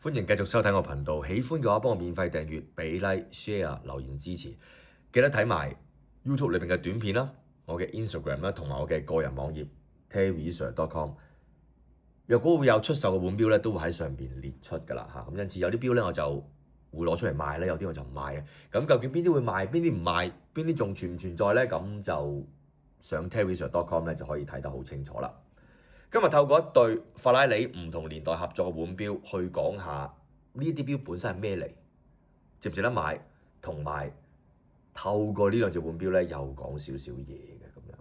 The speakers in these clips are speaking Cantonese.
歡迎繼續收睇我頻道，喜歡嘅話幫我免費訂閱、俾 like、share、留言支持，記得睇埋 YouTube 裏邊嘅短片啦，我嘅 Instagram 啦，同埋我嘅個人網頁 terrysir.com。若果會有出售嘅腕錶咧，都會喺上邊列出㗎啦嚇。咁因此有啲錶咧我就會攞出嚟賣咧，有啲我就唔賣嘅。咁究竟邊啲會賣，邊啲唔賣，邊啲仲存唔存在咧？咁就上 terrysir.com 咧就可以睇得好清楚啦。今日透過一對法拉利唔同年代合作嘅腕錶，去講下呢啲錶本身係咩嚟，值唔值得買，同埋透過呢兩隻腕錶咧，又講少少嘢嘅咁樣。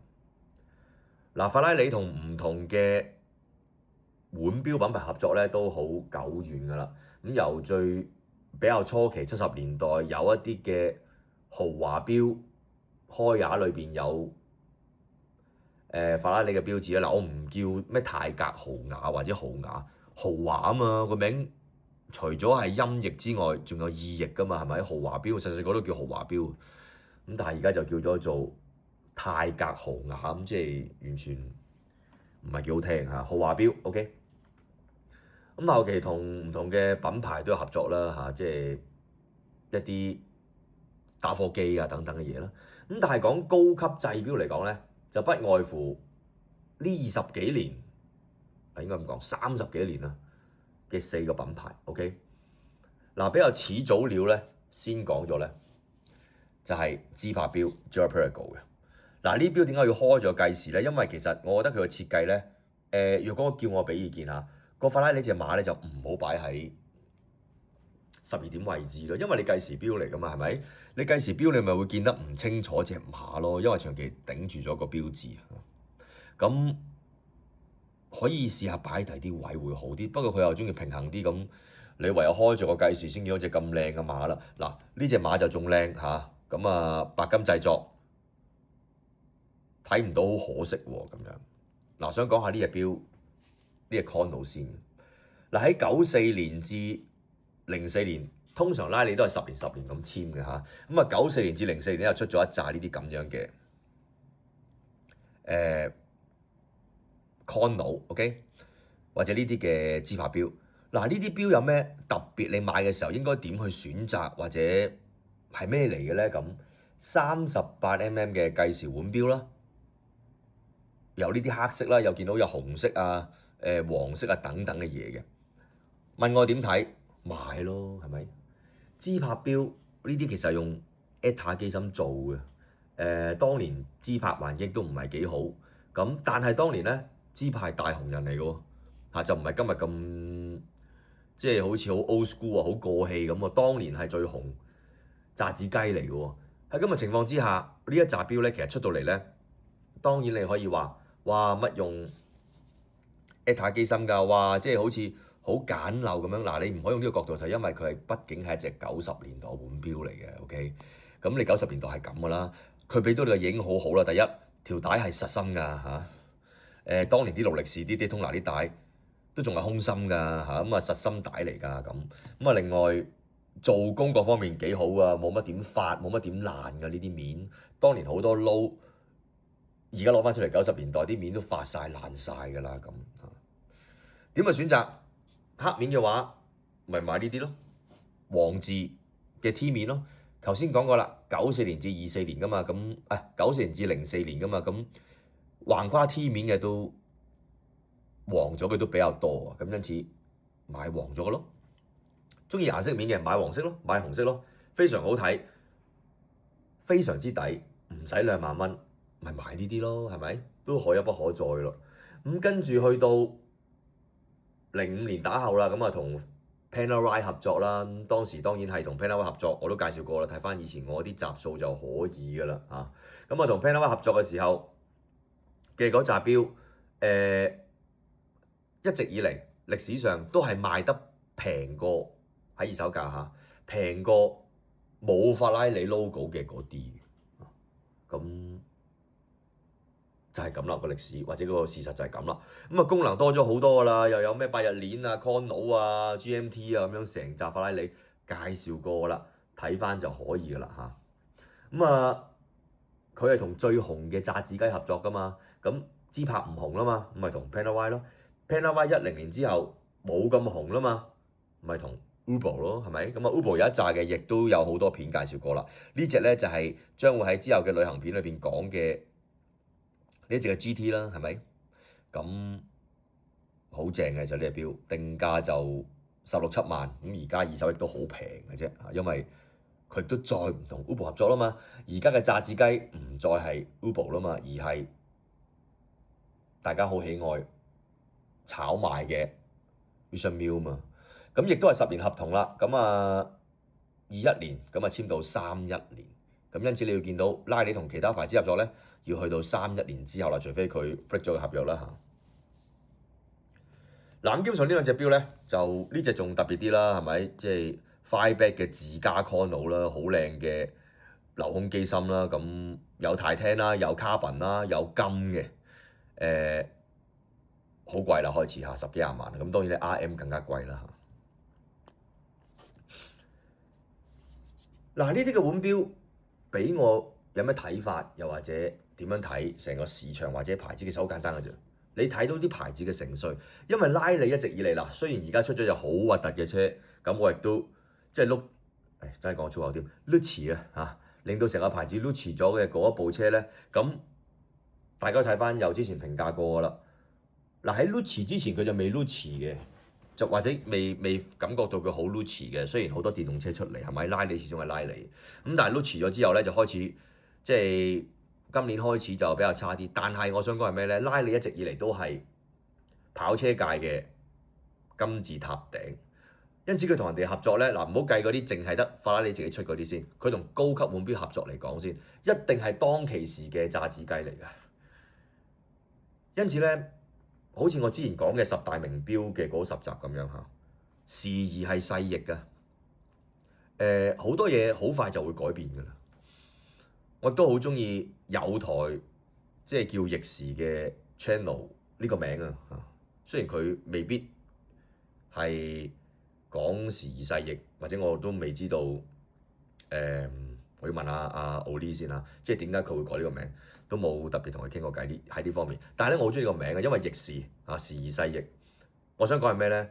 嗱，法拉利同唔同嘅腕錶品牌合作咧，都好久遠㗎啦。咁由最比較初期70年代有一啲嘅豪華錶開架裏邊有法拉利嘅標誌啦，我唔叫咩泰格豪雅或者豪雅豪華啊嘛，個名除咗係音譯之外，仲有意譯㗎嘛，係咪？豪華錶細細個都叫豪華錶，咁但係而家就叫咗做泰格豪雅，咁即係完全唔係幾好聽嚇。豪華錶 OK， 咁後期同唔同嘅品牌都有合作啦嚇，即係一啲打火機啊等等嘅嘢啦。咁但係講高級製錶嚟講咧，就不外乎呢20幾年，應該咁講30幾年啦嘅4個品牌。OK， 嗱比較始祖料咧，先講咗咧就係芝柏錶 Girard-Perregaux 嘅。嗱呢錶點解要開咗計時咧？因為其實我覺得佢嘅設計咧，如果叫我俾意見嚇，個法拉利隻馬咧就唔好擺喺12點位置咯，因為你計時錶嚟㗎嘛，係咪？你計時錶你咪會見得唔清楚隻馬咯，因為長期頂住咗個標誌。咁可以試下擺第啲位會好啲，不過佢又中意平衡啲，咁你唯有開咗個計時先見到隻咁靚嘅馬啦。嗱呢隻馬就仲靚嚇，咁啊白金製作，睇唔到好可惜喎咁樣。嗱想講下呢隻錶，呢隻 Chrono 先。嗱喺94年至04年，通常拉里都係10年咁簽嘅嚇。咁啊94年至04年咧又出咗一紮呢啲咁樣嘅Chrono OK， 或者呢啲嘅芝柏錶。嗱呢啲錶有咩特別？你買嘅時候應該點去選擇，或者係咩嚟嘅咧？咁38mm 嘅計時腕錶啦，有呢啲黑色啦，又見到有紅色啊、黃色啊等等嘅嘢嘅。問我點睇？買咯，係咪？芝柏錶呢啲其實係用 ETA 機芯做嘅，當年芝柏環境都唔係幾好，咁但係當年咧，芝柏係大紅人嚟嘅喎，嚇就唔係今日咁即係好似好 old school 啊，好過氣咁啊。當年係最紅炸子雞嚟嘅喎。喺咁嘅情況之下，呢一紮錶咧，其實出到嚟咧，當然你可以話哇乜用 ETA 機芯㗎，哇即係好似好簡陋咁樣。嗱，你唔可以用呢個角度睇，因為佢係畢竟係一隻90年代腕錶嚟嘅。OK， 咁你90年代係咁㗎啦，佢俾到你嘅影好好啦。第一條帶係實心㗎嚇，當年啲勞力士啲通拿啲帶都仲係空心㗎嚇，咁啊實心帶嚟㗎咁啊。另外做工各方面幾好啊，冇乜點發，冇乜點爛㗎呢啲面。當年好多撈，而家攞翻出嚟90年代啲面都發晒爛晒㗎啦咁。點去選擇？黑面嘅話，咪買呢啲咯，黃字嘅 T 面咯。頭先講過啦，94年至24年㗎嘛，咁94年至04年㗎嘛，咁橫跨 T 面嘅都黃咗嘅都比較多啊，咁因此買黃咗嘅咯。中意顏色面嘅買黃色咯，買紅色咯，非常好睇，非常之抵，唔使2萬蚊，咪買呢啲咯，係咪？都可一不可再咯。咁跟住去到05年打後啦，咁啊同 Panerai 合作啦。咁當時當然係同 Panerai 合作，我都介紹過啦。睇翻以前我啲集數就可以㗎啦嚇。咁啊同 Panerai 合作嘅時候嘅嗰紮錶，一直以嚟歷史上都係賣得平過喺二手價嚇，平過冇法拉利 logo 嘅嗰啲。咁就係咁啦，個歷史或者嗰個事實就係咁啦。咁啊功能多咗好多㗎啦，又有咩8日鏈啊、Chrono 啊、GMT 啊咁樣成紮法拉利介紹過啦，睇翻就可以㗎啦嚇。咁啊佢係同最紅嘅炸子雞合作㗎嘛，咁芝柏唔紅啦嘛，咁咪同 Panerai 咯。Panerai 10年之後冇咁紅啦嘛，咪同 Uber 咯，係咪？咁啊 Uber 有一紮嘅，亦都有好多片介紹過啦。呢隻咧就係將會喺之後嘅旅行片裏邊講嘅呢隻嘅 GT 啦，係咪？咁好正嘅就呢隻錶，定價就16、17萬，咁而家二手亦都好平嘅啫，因為佢都再唔同 Uber 合作啦嘛。而家嘅炸子雞唔再係 Uber 啦嘛，而係大家好喜愛炒賣嘅 Richard Mille 嘛。咁亦都係10年合同啦。咁啊21年咁啊簽到31年。咁因此你要見到拉里同其他牌子合作咧，要去到31年之後啦，除非佢 break 咗個合約啦嚇。嗱，基本上呢兩隻錶咧，就呢隻仲特別啲啦，係咪？即係 Fireback 嘅自家 chrono 啦，好靚嘅鏤空機芯啦，咁有 Titanium 啦，有 Carbon 啦，有金嘅，好貴啦，開始嚇10幾廿萬，咁當然咧 RM 更加貴啦嚇。嗱，呢啲嘅腕錶俾我有咩睇法，又或者點樣睇成個市場或者牌子？其實好簡單嘅啫。你睇到啲牌子嘅盛衰，因為拉里一直以嚟嗱，雖然而家出咗隻好核突嘅車，咁我亦都即係真係講粗口添 Lucci 啊嚇，令到成個牌子 Lucci 咗嘅嗰一部車咧，咁大家睇翻又之前評價過噶啦。嗱，喺 Lucci 之前佢就未 Lucci 嘅，就或者未感覺到佢好 Lucci 嘅。雖然好多電動車出嚟係咪？拉里始終係拉里，咁但係 Lucci 咗之後咧就開始即係。今年開始就比較差啲，但係我想講係咩咧？拉里一直以嚟都係跑車界嘅金字塔頂，因此佢同人哋合作咧，嗱唔好計嗰啲淨係得法拉利自己出嗰啲先，佢同高級腕錶合作嚟講先，一定係當其時嘅炸子雞嚟㗎。因此咧，好似我之前講嘅10大名錶嘅嗰10集咁樣嚇，時移係世易㗎，好多嘢好快就會改變㗎啦。我都好中意有台即係叫逆時嘅 channel 呢個名啊嚇，雖然佢未必係講時移世易，或者我都未知道我要問下阿 Oli 先嚇，即係點解佢會改呢個名，都冇特別同佢傾過偈喺呢方面。但係咧，我好中意個名嘅，因為逆時啊，時移世易。我想講係咩咧？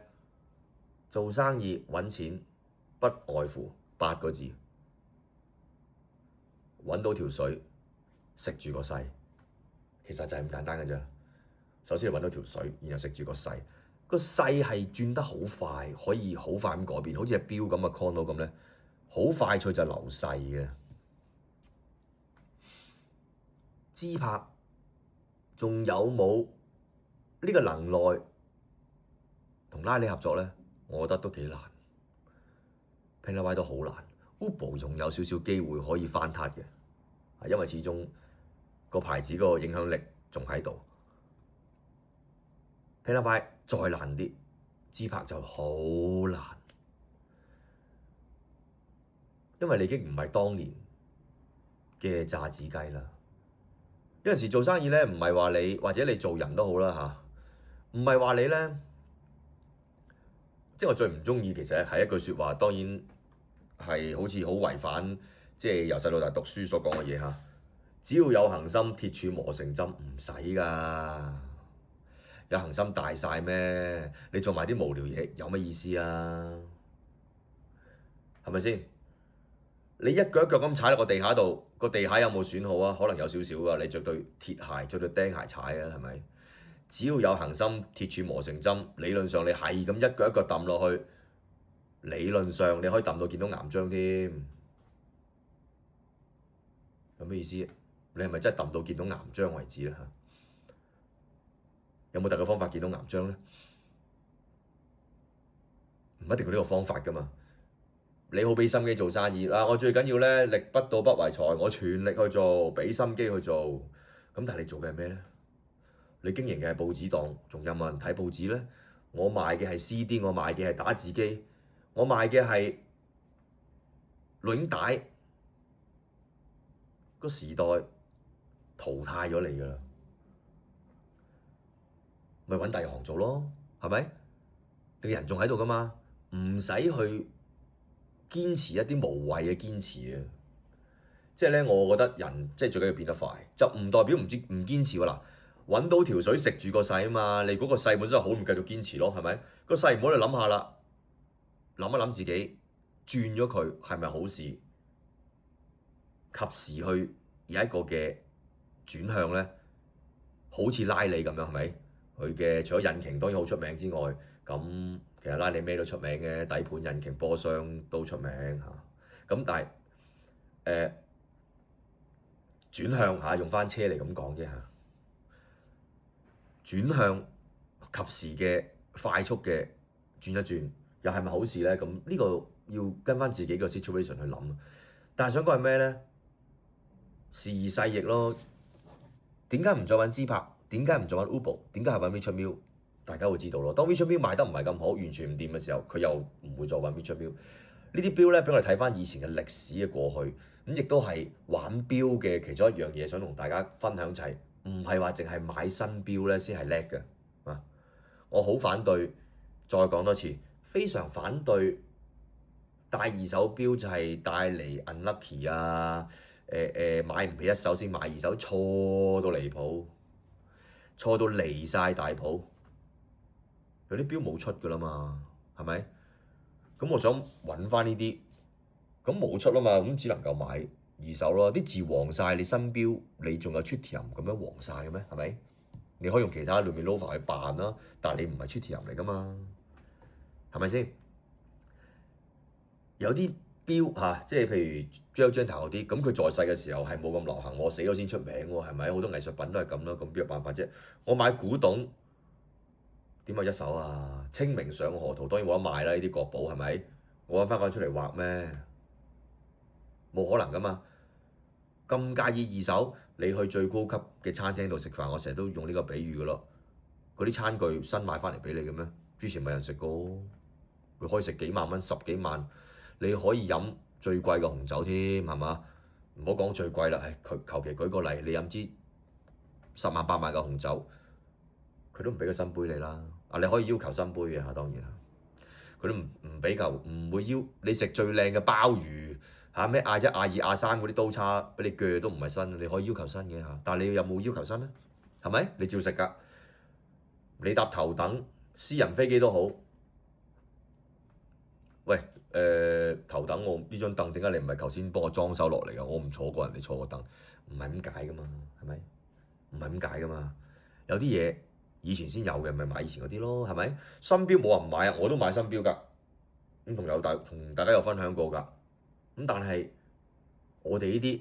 做生意揾錢不外乎8個字。揾到條水，食住個勢，其實就係咁簡單嘅啫。首先係揾到條水，然後食住個勢。個勢係轉得好快，可以好快咁改變，好似係錶咁嘅 chrono 咁咧，好快脆就流勢嘅。芝柏仲有冇呢個能耐同拉里合作咧？我覺得都幾難。Panerai 都好難。Uber 仲有少少機會可以翻撻嘅，因為始終個牌子個影響力仲喺度。Panerai 再難啲，芝柏就好難，因為你已經唔係當年嘅炸子雞啦。有陣時做生意咧，唔係話你或者你做人都好啦嚇，唔係話你咧，即係我最唔中意其實係一句説話，當然。係好似好違反，即係由細到大讀書所講嘅嘢嚇。只要有恒心，鐵杵磨成針，唔使㗎。有恒心大晒咩？你做埋啲無聊嘢有乜意思啊？係咪先？你一腳一腳咁踩落個地下度，個地下有冇損耗啊？可能有少少㗎。你着對鐵鞋，着對釘鞋踩啊，係咪？只要有恒心，鐵杵磨成針，理論上你係咁一腳一腳揼落去。理論上你可以揼到見到岩漿添，有咩意思？你係咪真係揼到見到岩漿為止咧？有冇第二個方法見到岩漿咧？唔一定用呢個方法噶嘛。你好俾心機做生意啦，我最緊要咧力不到不為財，我全力去做，俾心機去做。咁但係你做嘅係咩咧？你經營嘅係報紙檔，仲有冇人睇報紙咧？我賣嘅係 CD， 我賣嘅係打字機。我賣嘅係錄影帶，個時代淘汰咗你㗎啦，咪揾第二行做咯，係咪？你人仲喺度㗎嘛，唔使去堅持一啲無謂嘅堅持啊！即係咧，我覺得人即係最緊要變得快，就唔代表唔堅持喎嗱。揾到條水食住個勢啊嘛，你嗰個勢本身好，唔繼續堅持咯，係咪？個勢唔好你諗下啦。諗一諗自己轉咗佢係咪好事，及時去有一個嘅轉向咧，好似拉里咁樣係咪？佢嘅除咗引擎當然好出名之外，咁其實拉里咩都出名嘅，底盤、引擎、波箱都出名嚇。咁但係轉向嚇，用翻車嚟咁講啫嚇。轉向及時嘅快速嘅轉一轉，又係咪好事咧？咁呢個要跟翻自己個 situation 去諗。但係想講係咩咧？時移世易咯。點解唔再揾芝柏？點解唔再揾 Uber？點解係揾 Richard Mille？大家會知道咯。當 Richard Mille 賣得唔係咁好，完全唔掂嘅時候，佢又唔會再揾 Richard Mille。呢啲標咧，俾我哋睇翻以前嘅歷史嘅過去，咁亦都係玩標嘅其中一樣嘢，想同大家分享就係唔係話淨係買新標咧先係叻嘅啊！我好反對，再講多次，非常反對帶二手標就係帶嚟 unlucky 啊！買唔起一手先買二手，錯到離譜，錯到離晒大譜。有啲標冇出㗎啦嘛，係咪？咁我想揾翻呢啲，咁冇出啦嘛，咁只能夠買二手咯。啲字黃晒，你新標你仲有 Tritium 咁樣黃晒嘅咩？係咪？你可以用其他 Luminova 去扮啦，但係你唔係 Tritium嚟㗎嘛，係咪先？有啲標嚇，即係譬如 Gel Janter 嗰啲，咁佢在世嘅時候係冇咁流行，我死咗先出名喎，係咪？好多藝術品都係咁咯，咁邊有辦法啫？我買古董點解一手啊？清明上河圖當然冇得賣啦，呢啲國寶係咪？我揾翻個出嚟畫咩？冇可能噶嘛！咁介意二手，你去最高級嘅餐廳度食飯，我成日都用呢個比喻噶咯。嗰啲餐具新買翻嚟俾你嘅咩？之前咪有人食過，佢可以食幾萬蚊、十幾萬，你可以飲最貴嘅紅酒添，係嘛？唔好講最貴啦，佢求其舉個例，你飲支10萬8萬嘅紅酒，佢都唔俾個新杯你啦。啊，你可以要求新杯嘅嚇，當然啦。佢都唔俾求，唔會要你食最靚嘅鮑魚嚇，咩A1、A2、A3嗰啲刀叉俾你鋸都唔係新，你可以要求新嘅嚇。但係你有冇要求新咧？係咪？你照食㗎。你搭頭等私人飛機都好。喂，頭等我呢張凳點解你唔係頭先幫我裝修落嚟㗎？我唔坐過人哋坐個凳，唔係咁解㗎嘛，係咪？唔係咁解㗎嘛。有啲嘢以前先有嘅，咪買以前嗰啲咯，係咪？新標冇人唔買啊，我都買新標㗎。咁同大家有分享過㗎。咁但係我哋呢啲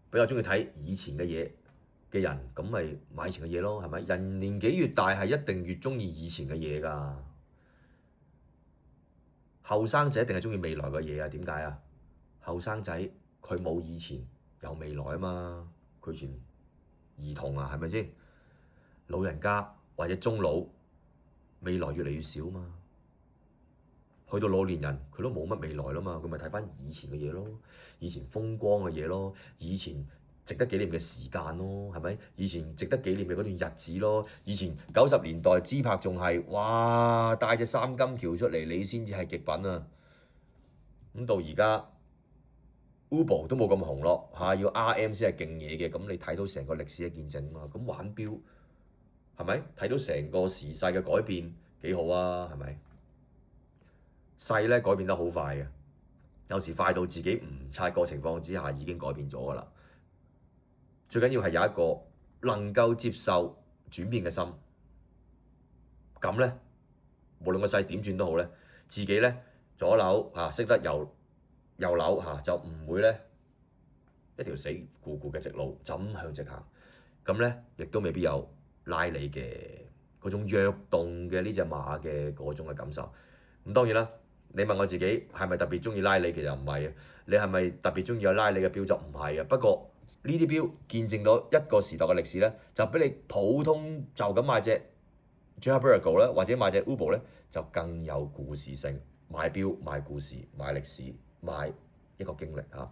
比較中意睇以前嘅嘢嘅人，咁咪買以前嘅嘢咯，係咪？人年紀越大係一定越中意以前嘅嘢㗎。後生仔一定係中意未來嘅嘢啊？點解啊？後生仔佢冇以前有未來啊嘛，佢以前兒童啊，係咪先？老人家或者中老未來越嚟越少嘛，去到老年人佢都冇乜未來啦嘛，佢咪睇翻以前嘅嘢咯，以前風光嘅嘢咯，以前值得紀念嘅時間咯，係咪？以前值得紀念嘅嗰段日子咯，以前90年代芝柏仲係哇帶隻三金橋出嚟，你先至係極品啊！咁到而家 Uber 都冇咁紅咯嚇，要 RM 先係勁嘢嘅，咁你睇到成個歷史嘅見證啊嘛，咁玩標。係咪睇到成個時勢嘅改變幾好啊？係咪勢咧改變得好快嘅？有時快到自己唔察覺情況之下已經改變咗㗎啦。最緊要係有一個能夠接受轉變嘅心，咁咧無論個勢點轉都好咧，自己咧左扭嚇識得右扭嚇，就唔會咧一條死咕咕嘅直路怎向直行，咁咧亦都未必有拉你嘅嗰種躍動嘅呢隻馬嘅嗰種嘅感受。咁當然啦，你問我自己係咪特別中意拉你，其實唔係啊。你係咪特別中意有拉你嘅標就唔係啊。不過呢啲標見證咗一個時代嘅歷史咧，就比你普通就咁買隻 Girard-Perregaux 咧，或者買隻 Uber 咧，就更有故事性。買標買故事買歷史買一個經歷嚇。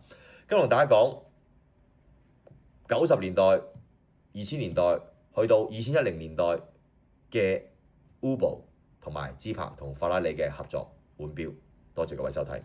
今日同大家講90年代2000年代。去到2010年代嘅 Uber 同埋芝柏同法拉利嘅合作換標，多謝各位收睇。